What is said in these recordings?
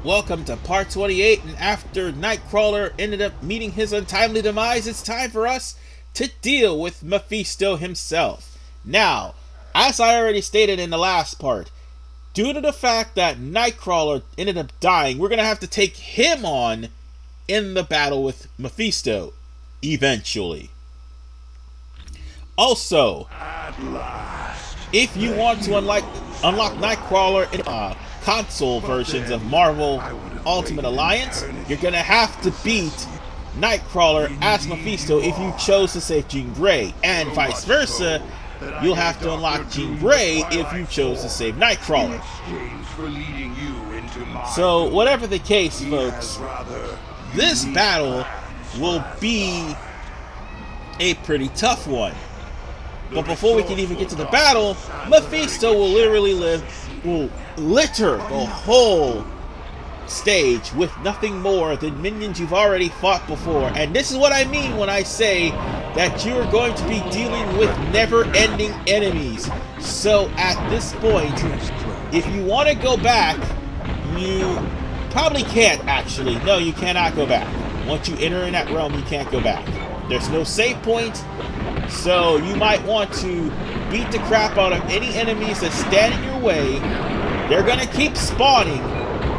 Welcome to part 28, and after Nightcrawler ended up meeting his untimely demise, it's time for us to deal with Mephisto himself. Now, as I already stated in the last part, due to the fact that Nightcrawler ended up dying, we're going to have to take him on in the battle with Mephisto, eventually. Also, if you want to unlock Nightcrawler in console versions of Marvel Ultimate Alliance, you're going to have to beat Nightcrawler as Mephisto if you chose to save Jean Grey, and vice versa, you'll have to unlock Jean Grey if you chose to save Nightcrawler. So, whatever the case, folks, this battle will be a pretty tough one. But before we can even get to the battle, Mephisto will litter the whole stage with nothing more than minions you've already fought before. And this is what I mean when I say that you're going to be dealing with never-ending enemies. So at this point, if you want to go back, you probably can't actually. No, you cannot go back. Once you enter in that realm, you can't go back. There's no save point. So you might want to beat the crap out of any enemies that stand in your way. They're gonna keep spawning,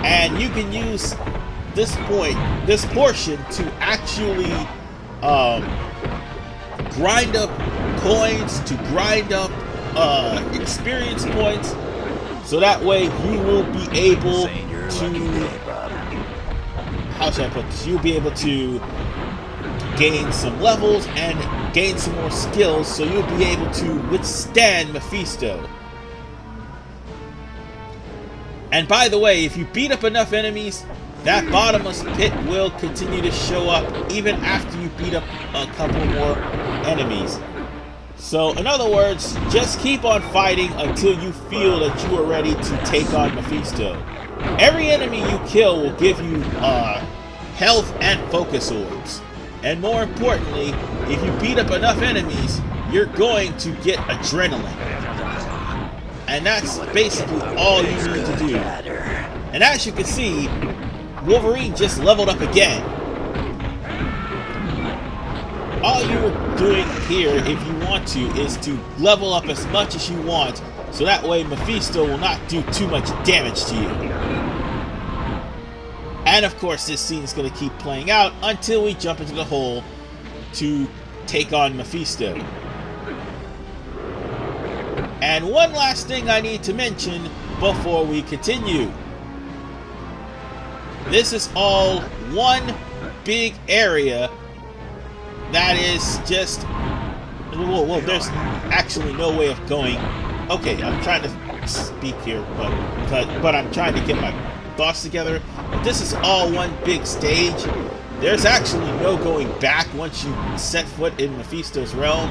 and you can use this portion to actually grind up coins, to grind up experience points, so that way you will be able to, how should I put this? You'll be able to gain some levels and gain some more skills, so you'll be able to withstand Mephisto. And by the way, if you beat up enough enemies, that bottomless pit will continue to show up even after you beat up a couple more enemies. So in other words, just keep on fighting until you feel that you are ready to take on Mephisto. Every enemy you kill will give you health and focus orbs. And more importantly, if you beat up enough enemies, you're going to get adrenaline. And that's basically all you need to do. And as you can see, Wolverine just leveled up again. All you're doing here, if you want to, is to level up as much as you want, so that way Mephisto will not do too much damage to you. And of course, this scene is going to keep playing out until we jump into the hole to take on Mephisto. And one last thing I need to mention before we continue. This is all one big area that is just... Well, there's actually no way of going... Okay, I'm trying to speak here, but I'm trying to get my thoughts together. This is all one big stage. There's actually no going back once you set foot in Mephisto's realm.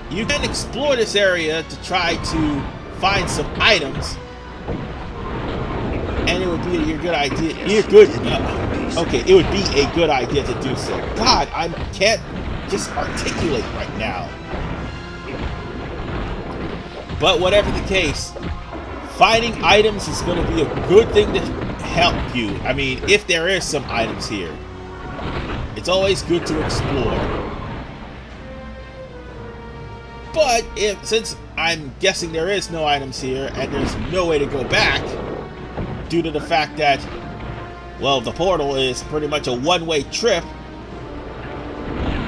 You can explore this area to try to find some items, and it would be a good idea. It would be a good idea to do so. God, I can't just articulate right now. But whatever the case, finding items is going to be a good thing to help you. I mean, if there is some items here, it's always good to explore. But since I'm guessing there is no items here and there's no way to go back, due to the fact that, well, the portal is pretty much a one-way trip,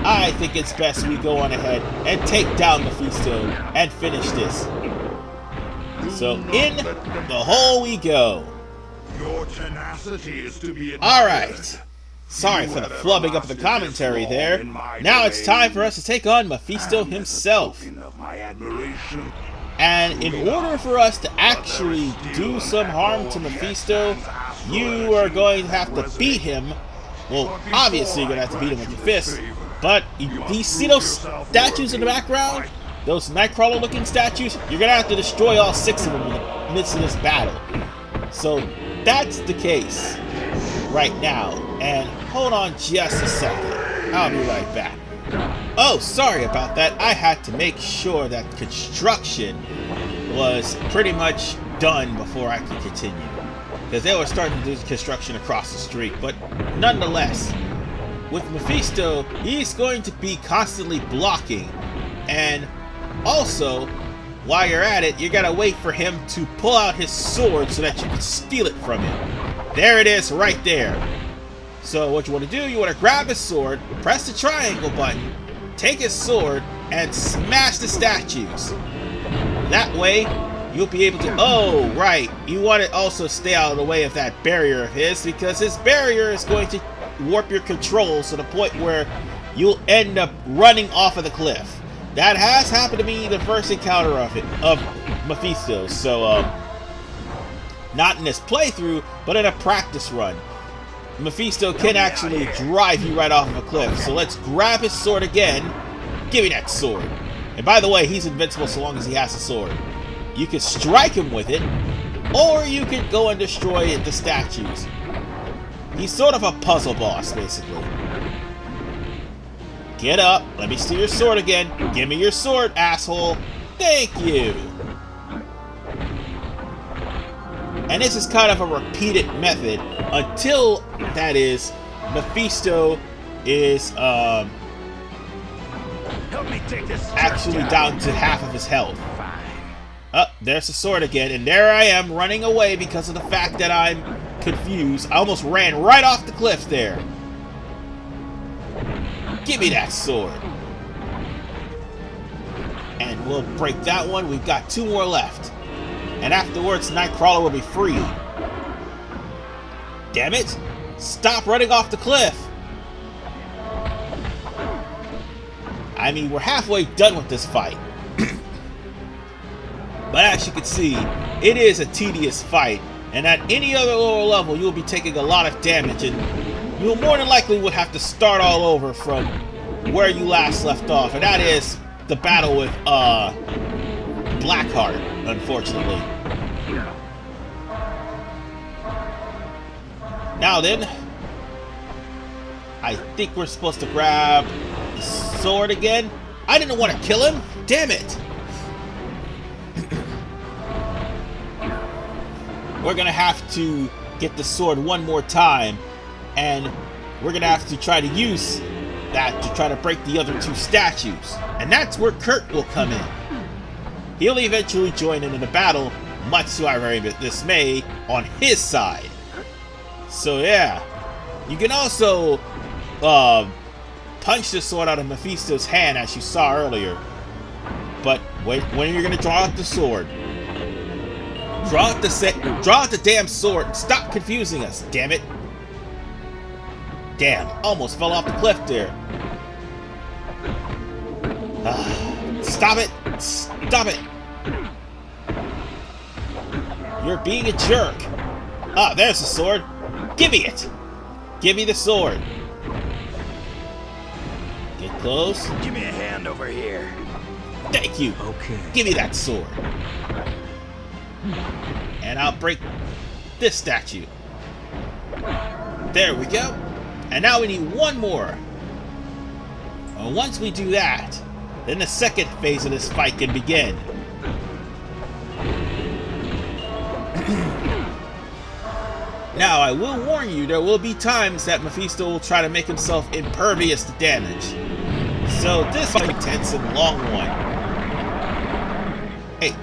I think it's best we go on ahead and take down Mephisto and finish this. So in the hole we go. Your tenacity is to be admired. Alright. Sorry for the flubbing up the commentary there. Now it's time for us to take on Mephisto himself. And in order for us to actually do some harm to Mephisto, you are going to have to beat him. Well, obviously you're going to have to beat him with your fists. But you see those statues in the background? Those Nightcrawler looking statues? You're going to have to destroy all 6 of them in the midst of this battle. So that's the case right now. And hold on just a second. I'll be right back. Oh, sorry about that. I had to make sure that construction was pretty much done before I could continue. Because they were starting to do construction across the street. But nonetheless, with Mephisto, he's going to be constantly blocking. And also, while you're at it, you gotta wait for him to pull out his sword so that you can steal it from him. There it is, right there. So what you want to do, you want to grab his sword, press the triangle button, take his sword, and smash the statues. That way, you'll be able to... Oh, right. You want to also stay out of the way of that barrier of his, because his barrier is going to warp your controls to the point where you'll end up running off of the cliff. That has happened to me the first encounter of Mephisto. So, not in this playthrough, but in a practice run. Mephisto can actually drive you right off of a cliff. So let's grab his sword again. Give me that sword. And by the way, he's invincible so long as he has a sword. You can strike him with it, or you can go and destroy the statues. He's sort of a puzzle boss, basically. Get up. Let me steal your sword again. Give me your sword, asshole. Thank you. And this is kind of a repeated method until, that is, Mephisto is actually down to half of his health. Oh, there's the sword again, and there I am running away because of the fact that I'm confused. I almost ran right off the cliff there. Give me that sword. And we'll break that one. We've got 2 more left. And afterwards, Nightcrawler will be free. Damn it! Stop running off the cliff! I mean, we're halfway done with this fight. But as you can see, it is a tedious fight. And at any other lower level, you'll be taking a lot of damage. And you'll more than likely would have to start all over from where you last left off. And that is the battle with Blackheart, unfortunately. Now then, I think we're supposed to grab the sword again. I didn't want to kill him. Damn it. We're going to have to get the sword one more time. And we're going to have to try to use that to try to break the other 2 statues. And that's where Kurt will come in. He'll eventually join in the battle, much to our very dismay, on his side. So yeah, you can also punch the sword out of Mephisto's hand, as you saw earlier. But when you're gonna draw out the sword, draw out the damn sword. Stop confusing us, damn it! Damn, almost fell off the cliff there. Stop it! Stop it! You're being a jerk. Ah, there's the sword. Give me it! Give me the sword. Get close. Give me a hand over here. Thank you. Okay. Give me that sword. And I'll break this statue. There we go. And now we need one more. And once we do that, then the second phase of this fight can begin. Now, I will warn you, there will be times that Mephisto will try to make himself impervious to damage. So this is an intense and long one. Hey,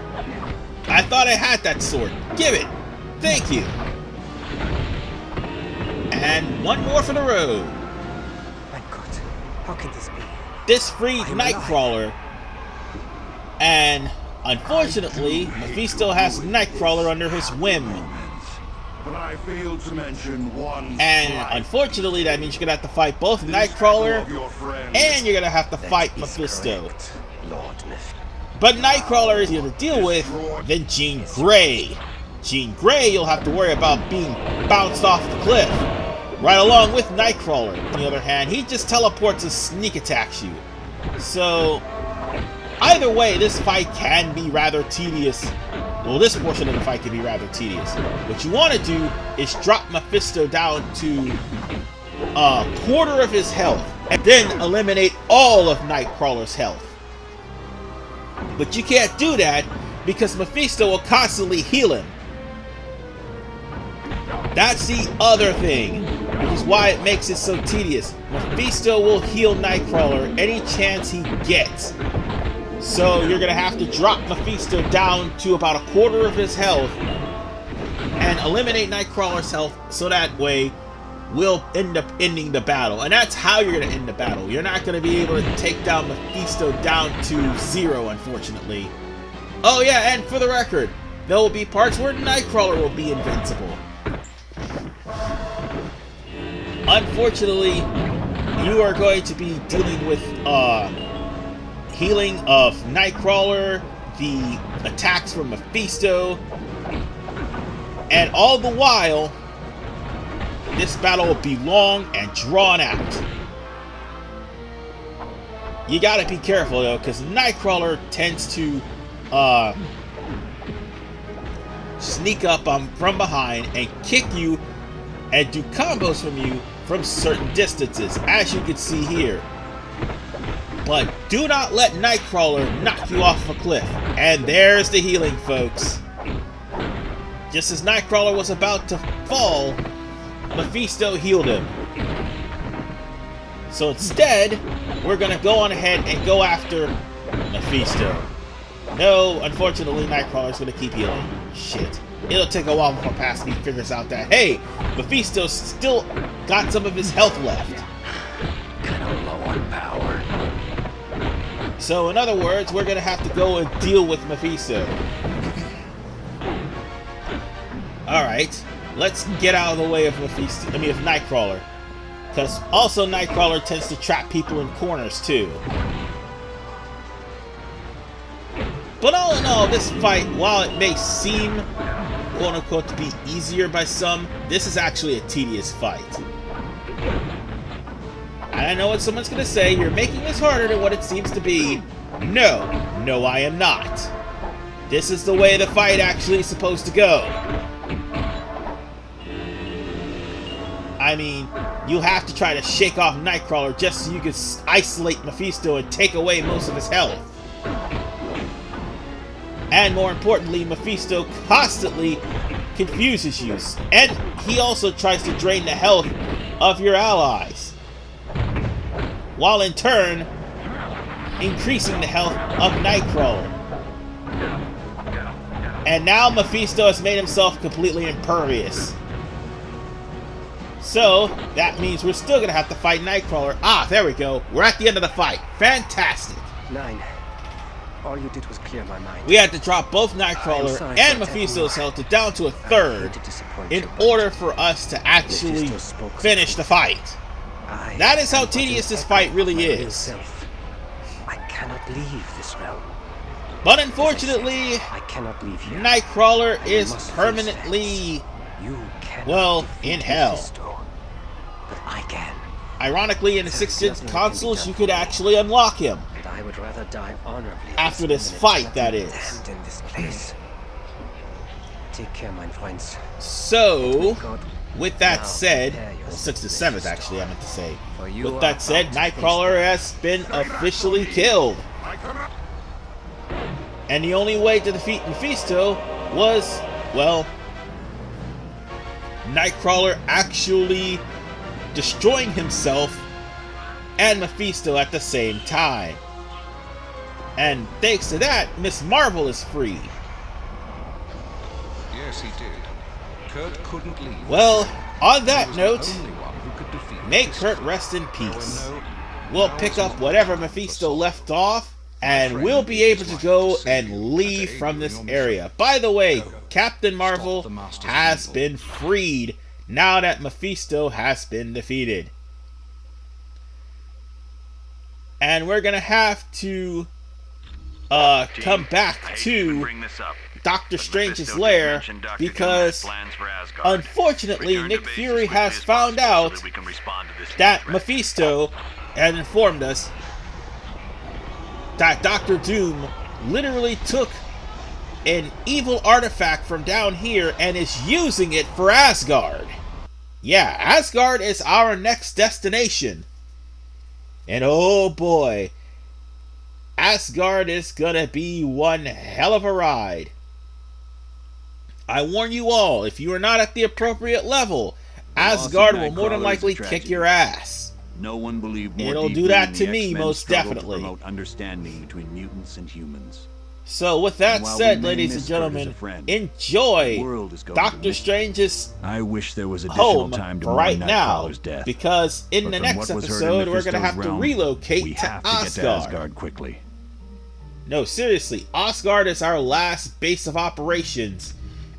I thought I had that sword. Give it. Thank you. And one more for the road. My God, how can this be? This freed Nightcrawler. And unfortunately, Mephisto has Nightcrawler under his whim. But I failed to mention one. And unfortunately, that means you're gonna have to fight both Nightcrawler and you're gonna have to fight Mephisto. But Nightcrawler is easier to deal with than Jean Grey. Jean Grey, you'll have to worry about being bounced off the cliff, right along with Nightcrawler. On the other hand, he just teleports and sneak attacks you. So, either way, this fight can be rather tedious. Well, this portion of the fight can be rather tedious. What you want to do is drop Mephisto down to a quarter of his health, and then eliminate all of Nightcrawler's health. But you can't do that because Mephisto will constantly heal him. That's the other thing, which is why it makes it so tedious. Mephisto will heal Nightcrawler any chance he gets. So you're going to have to drop Mephisto down to about a quarter of his health and eliminate Nightcrawler's health, so that way we'll end up ending the battle. And that's how you're going to end the battle. You're not going to be able to take down Mephisto down to 0, unfortunately. Oh yeah, and for the record, there will be parts where Nightcrawler will be invincible. Unfortunately, you are going to be dealing with healing of Nightcrawler, the attacks from Mephisto, and all the while, this battle will be long and drawn out. You gotta be careful though, because Nightcrawler tends to sneak up from behind and kick you and do combos from you from certain distances, as you can see here. But do not let Nightcrawler knock you off a cliff. And there's the healing, folks. Just as Nightcrawler was about to fall, Mephisto healed him. So instead, we're gonna go on ahead and go after Mephisto. No, unfortunately, Nightcrawler's gonna keep healing. Shit. It'll take a while before past me figures out that, hey, Mephisto's still got some of his health left. Kinda low on power. So in other words, we're gonna have to go and deal with Mephisto. Alright, let's get out of the way of Mephisto, of Nightcrawler. Because also Nightcrawler tends to trap people in corners too. But all in all, this fight, while it may seem, quote-unquote, to be easier by some, this is actually a tedious fight. And I know what someone's going to say, you're making this harder than what it seems to be. No, no I am not. This is the way the fight actually is supposed to go. I mean, you'll have to try to shake off Nightcrawler just so you can isolate Mephisto and take away most of his health. And more importantly, Mephisto constantly confuses you. And he also tries to drain the health of your allies, while in turn, increasing the health of Nightcrawler. And now Mephisto has made himself completely impervious. So, that means we're still going to have to fight Nightcrawler. Ah, there we go. We're at the end of the fight. Fantastic. 9. All you did was clear my mind. We had to drop both Nightcrawler and Mephisto's health down to a third in order for us to actually finish the fight. That is how tedious this fight really is. I cannot leave this realm. But unfortunately, I cannot leave here. Nightcrawler is permanently, well, in hell. But I can. Ironically, in the 6th consoles, you could actually unlock him. And I would rather die honorably after this fight, that is. In this place. Take care, my friends. So, with that said, well, 6th to 7th actually, I meant to say. With that said, Nightcrawler has been officially killed. And the only way to defeat Mephisto was, well, Nightcrawler actually destroying himself and Mephisto at the same time. And thanks to that, Miss Marvel is free. Yes, he did. Kurt couldn't leave. Well, on that note, may Kurt rest in peace. We'll pick up whatever Mephisto left off, and we'll be able to go and leave from this area. By the way, Captain Marvel has been freed now that Mephisto has been defeated. And we're gonna have to come back to Doctor Strange's lair, because unfortunately Nick Fury has found out that Mephisto had informed us that Doctor Doom literally took an evil artifact from down here and is using it for Asgard. Yeah, Asgard is our next destination. And oh boy, Asgard is gonna be one hell of a ride. I warn you all, if you are not at the appropriate level, Asgard will more than likely kick your ass. No one believed more It'll do deeply that in to the me, X-Men's most struggle to definitely. promote understanding between mutants and humans. So with that And while said, we may ladies and miss Kurt as a gentlemen, friend, enjoy the world is going to Doctor miss him. Strange's I wish there was additional home time to for mourn right now, Nightcrawler's death. because in But the from next what was heard in episode we're going to Mephisto's have to realm, relocate we to have to get to Asgard. Asgard quickly. No, seriously, Asgard is our last base of operations,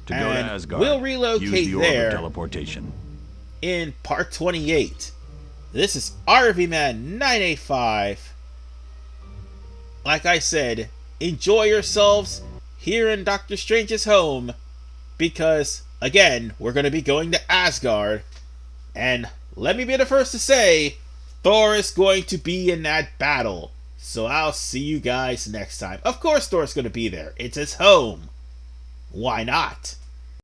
To go to and Asgard, we'll use relocate the orb of there teleportation. in part 28. This is RVman 985. Like I said, enjoy yourselves here in Doctor Strange's home, because, again, we're going to be going to Asgard, and let me be the first to say, Thor is going to be in that battle. So I'll see you guys next time. Of course Thor's going to be there. It's his home. Why not?